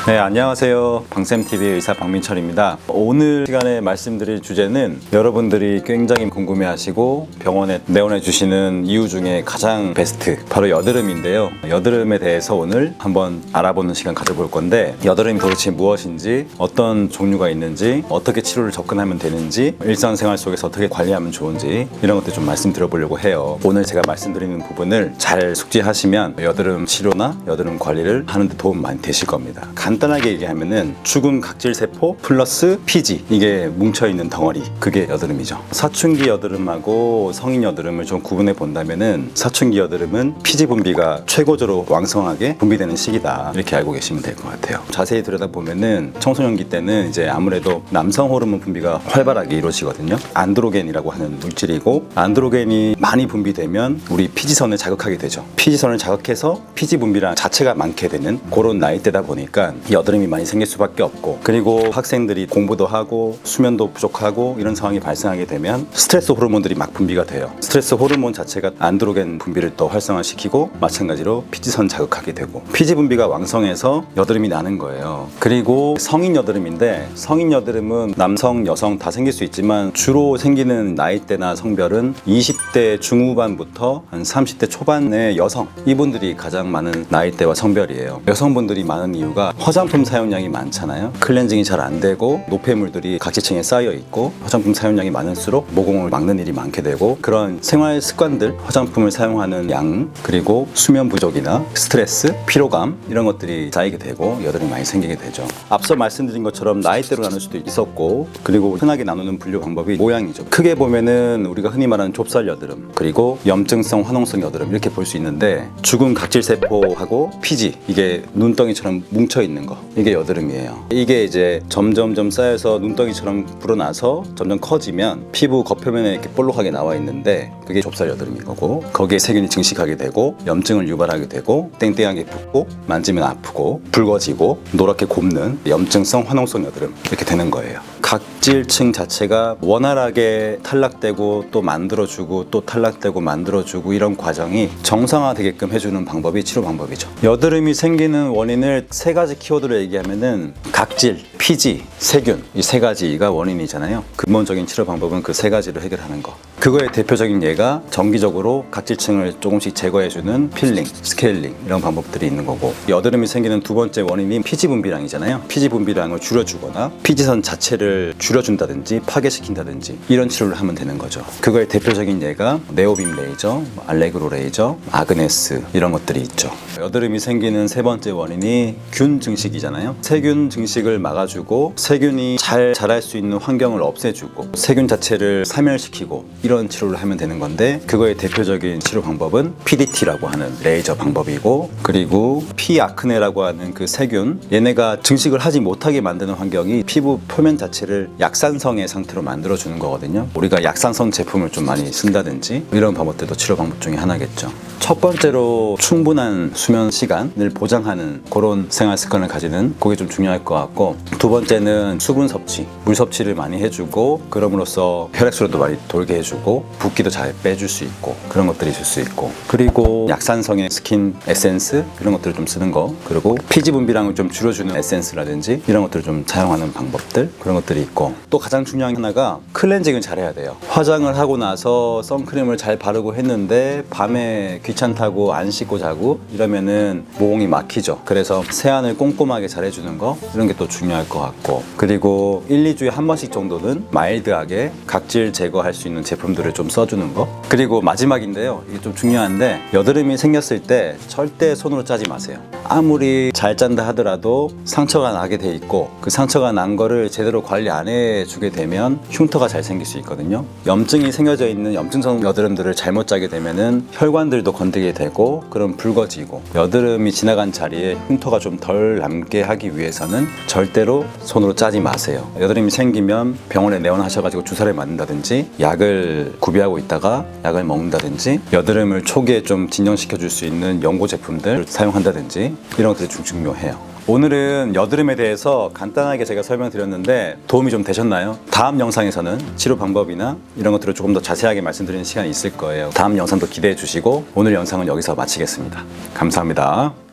네, 안녕하세요. 방쌤TV의 의사 박민철입니다. 오늘 시간에 말씀드릴 주제는 여러분들이 굉장히 궁금해하시고 병원에 내원해 주시는 이유 중에 가장 베스트, 바로 여드름인데요. 여드름에 대해서 오늘 한번 알아보는 시간 가져볼 건데, 여드름이 도대체 무엇인지, 어떤 종류가 있는지, 어떻게 치료를 접근하면 되는지, 일상생활 속에서 어떻게 관리하면 좋은지, 이런 것들 좀 말씀드려보려고 해요. 오늘 제가 말씀드리는 부분을 잘 숙지하시면 여드름 치료나 여드름 관리를 하는 데 도움 많이 되실 겁니다. 간단하게 얘기하면은 죽은 각질세포 플러스 피지, 이게 뭉쳐있는 덩어리, 그게 여드름이죠. 사춘기 여드름하고 성인 여드름을 좀 구분해 본다면은, 사춘기 여드름은 피지 분비가 최고조로 왕성하게 분비되는 시기다, 이렇게 알고 계시면 될 것 같아요. 자세히 들여다보면은 청소년기 때는 이제 아무래도 남성 호르몬 분비가 활발하게 이루어지거든요. 안드로겐이라고 하는 물질이고, 안드로겐이 많이 분비되면 우리 피지선을 자극하게 되죠. 피지선을 자극해서 피지 분비량 자체가 많게 되는 그런 나이대다 보니까 여드름이 많이 생길 수밖에 없고, 그리고 학생들이 공부도 하고 수면도 부족하고 이런 상황이 발생하게 되면 스트레스 호르몬들이 막 분비가 돼요. 스트레스 호르몬 자체가 안드로겐 분비를 또 활성화시키고, 마찬가지로 피지선 자극하게 되고, 피지 분비가 왕성해서 여드름이 나는 거예요. 그리고 성인 여드름인데, 성인 여드름은 남성, 여성 다 생길 수 있지만 주로 생기는 나이대나 성별은 20대 중후반부터 한 30대 초반의 여성, 이분들이 가장 많은 나이대와 성별이에요. 여성분들이 많은 이유가 화장품 사용량이 많잖아요. 클렌징이 잘 안 되고 노폐물들이 각지층에 쌓여 있고, 화장품 사용량이 많을수록 모공을 막는 일이 많게 되고, 그런 생활 습관들, 화장품을 사용하는 양, 그리고 수면 부족이나 스트레스, 피로감, 이런 것들이 쌓이게 되고 여드름이 많이 생기게 되죠. 앞서 말씀드린 것처럼 나이대로 나눌 수도 있었고, 그리고 흔하게 나누는 분류 방법이 모양이죠. 크게 보면은 우리가 흔히 말하는 좁쌀 여드름, 그리고 염증성 화농성 여드름, 이렇게 볼 수 있는데, 죽은 각질세포하고 피지, 이게 눈덩이처럼 뭉쳐 있는 거, 이게 여드름이에요. 이게 이제 점점점 쌓여서 눈덩이처럼 불어나서 점점 커지면 피부 겉표면에 이렇게 볼록하게 나와 있는데, 그게 좁쌀 여드름인 거고, 거기에 세균이 증식하게 되고 염증을 유발하게 되고, 땡땡하게 붓고 만지면 아프고 붉어지고 노랗게 곱는 염증성 화농성 여드름, 이렇게 되는 거예요. 각질층 자체가 원활하게 탈락되고 또 만들어주고 또 탈락되고 만들어주고, 이런 과정이 정상화되게끔 해주는 방법이 치료 방법이죠. 여드름이 생기는 원인을 세 가지 키워드로 얘기하면은 각질, 피지, 세균, 이 세 가지가 원인이잖아요. 근본적인 치료 방법은 그 세 가지를 해결하는 거. 그거의 대표적인 예가 정기적으로 각질층을 조금씩 제거해주는 필링, 스케일링, 이런 방법들이 있는 거고, 여드름이 생기는 두 번째 원인이 피지 분비량이잖아요. 피지 분비량을 줄여주거나 피지선 자체를 줄여준다든지 파괴시킨다든지, 이런 치료를 하면 되는 거죠. 그거의 대표적인 예가 네오빔 레이저, 알레그로 레이저, 아그네스, 이런 것들이 있죠. 여드름이 생기는 세 번째 원인이 균 증식이잖아요. 세균 증식을 막아주고, 세균이 잘 자랄 수 있는 환경을 없애주고, 세균 자체를 사멸시키고, 이런 치료를 하면 되는 건데, 그거의 대표적인 치료 방법은 PDT라고 하는 레이저 방법이고, 그리고 피아크네라고 하는 그 세균, 얘네가 증식을 하지 못하게 만드는 환경이 피부 표면 자체를 약산성의 상태로 만들어주는 거거든요. 우리가 약산성 제품을 좀 많이 쓴다든지, 이런 방법들도 치료 방법 중에 하나겠죠. 첫 번째로 충분한 수면 시간을 보장하는 그런 생활 습관을 가지는, 그게 좀 중요할 것 같고, 두 번째는 수분 섭취, 물 섭취를 많이 해주고, 그럼으로써 혈액순환도 많이 돌게 해주고 붓기도 잘 빼줄 수 있고, 그런 것들이 있을 수 있고, 그리고 약산성의 스킨 에센스, 이런 것들을 좀 쓰는 거, 그리고 피지 분비량을 좀 줄여주는 에센스라든지, 이런 것들을 좀 사용하는 방법들, 그런 것들이 있고, 또 가장 중요한 하나가 클렌징을 잘 해야 돼요. 화장을 하고 나서 선크림을 잘 바르고 했는데 밤에 귀찮다고 안 씻고 자고 이러면은 모공이 막히죠. 그래서 세안을 꼼꼼하게 잘 해주는 거, 이런 게 또 중요할 것 같고, 그리고 1, 2주에 한 번씩 정도는 마일드하게 각질 제거할 수 있는 제품들을 좀 써주는 거. 그리고 마지막인데요, 이게 좀 중요한데, 여드름이 생겼을 때 절대 손으로 짜지 마세요. 아무리 잘 짠다 하더라도 상처가 나게 돼 있고, 그 상처가 난 거를 제대로 관리 안 해주게 되면 흉터가 잘 생길 수 있거든요. 염증이 생겨져 있는 염증성 여드름들을 잘못 짜게 되면은 혈관들도 건드리게 되고, 그럼 붉어지고, 여드름이 지나간 자리에 흉터가 좀 덜 남게 하기 위해서는 절대로 손으로 짜지 마세요. 여드름이 생기면 병원에 내원하셔가지고 주사를 맞는다든지, 약을 구비하고 있다가 약을 먹는다든지, 여드름을 초기에 좀 진정시켜 줄 수 있는 연고 제품들 사용한다든지, 이런 것들이 중요해요. 오늘은 여드름에 대해서 간단하게 제가 설명드렸는데 도움이 좀 되셨나요? 다음 영상에서는 치료 방법이나 이런 것들을 조금 더 자세하게 말씀드리는 시간이 있을 거예요. 다음 영상도 기대해 주시고, 오늘 영상은 여기서 마치겠습니다. 감사합니다.